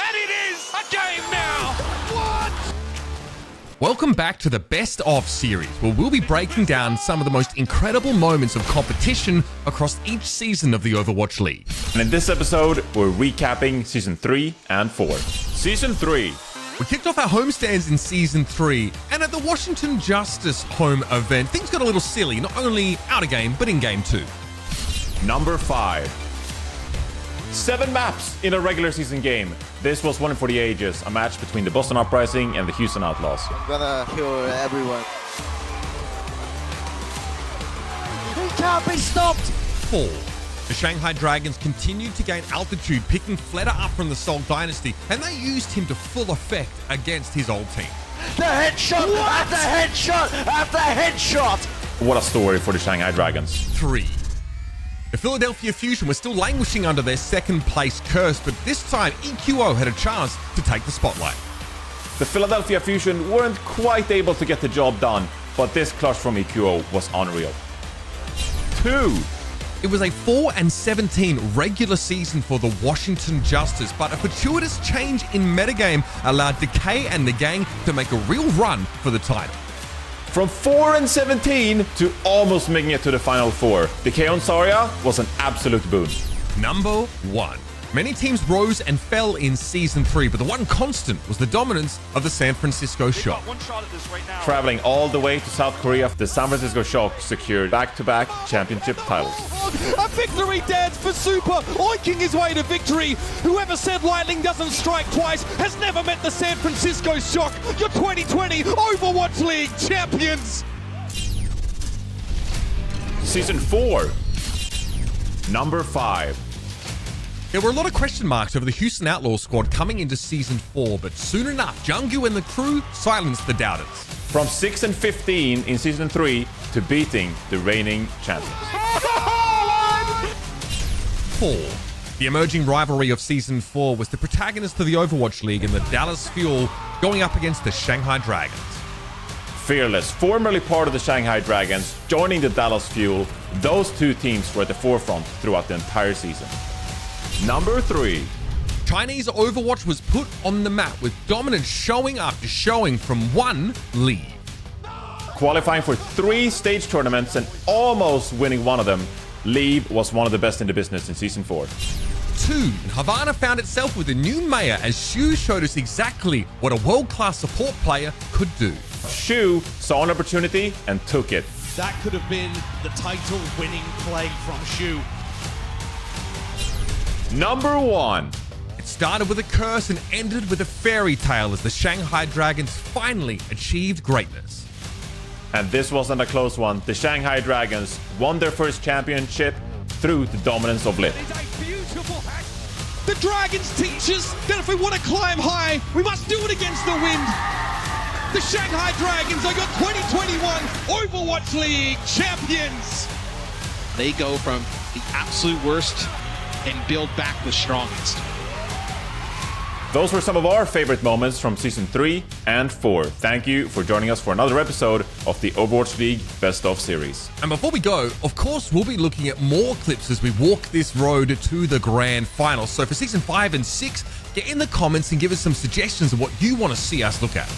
And it is a game now. What? Welcome back to the Best Of series, where we'll be breaking down some of the most incredible moments of competition across each season of the Overwatch League. And in this episode, we're recapping Season 3 and 4. Season 3. We kicked off our homestands in Season 3, and at the Washington Justice home event, things got a little silly, not only out of game, but in game too. Number 5. 7 maps in a regular season game. This was one for the ages, a match between the Boston Uprising and the Houston Outlaws. I'm gonna kill everyone. He can't be stopped! 4. The Shanghai Dragons continued to gain altitude, picking Fleta up from the Seoul Dynasty, and they used him to full effect against his old team. The headshot after headshot after headshot! What a story for the Shanghai Dragons. 3. The Philadelphia Fusion was still languishing under their second place curse, but this time EQO had a chance to take the spotlight. The Philadelphia Fusion weren't quite able to get the job done, but this clutch from EQO was unreal. 2. It was a 4-17 regular season for the Washington Justice, but a fortuitous change in metagame allowed Decay and the gang to make a real run for the title. From 4-17 to almost making it to the Final 4, Decay on Zarya was an absolute boon. Number 1. Many teams rose and fell in Season 3, but the one constant was the dominance of the San Francisco Shock. One shot at this right now. Traveling all the way to South Korea, the San Francisco Shock secured back-to-back championship titles. A victory dance for Super, oinking his way to victory. Whoever said lightning doesn't strike twice has never met the San Francisco Shock, your 2020 Overwatch League champions. Season 4. Number 5. There were a lot of question marks over the Houston Outlaws squad coming into Season 4, but soon enough, Junggu and the crew silenced the doubters. From 6-15 in Season 3 to beating the reigning champions. 4. The emerging rivalry of Season 4 was the protagonist of the Overwatch League and the Dallas Fuel going up against the Shanghai Dragons. Fearless, formerly part of the Shanghai Dragons, joining the Dallas Fuel, those two teams were at the forefront throughout the entire season. Number 3. Chinese Overwatch was put on the map with dominance showing after showing from one lead. Qualifying for 3 stage tournaments and almost winning one of them, Leave was one of the best in the business in Season 4. 2. Havana found itself with a new mayor as Shu showed us exactly what a world-class support player could do. Shu saw an opportunity and took it. That could have been the title-winning play from Shu. Number 1. It started with a curse and ended with a fairy tale as the Shanghai Dragons finally achieved greatness. And this wasn't a close one. The Shanghai Dragons won their first championship through the dominance of Lit. The Dragons teach us that if we want to climb high, we must do it against the wind. The Shanghai Dragons are your 2021 Overwatch League champions. They go from the absolute worst and build back the strongest. Those were some of our favorite moments from Season 3 and 4. Thank you for joining us for another episode of the Overwatch League Best Of series. And before we go, of course, we'll be looking at more clips as we walk this road to the grand final. So for Season 5 and 6, get in the comments and give us some suggestions of what you want to see us look at.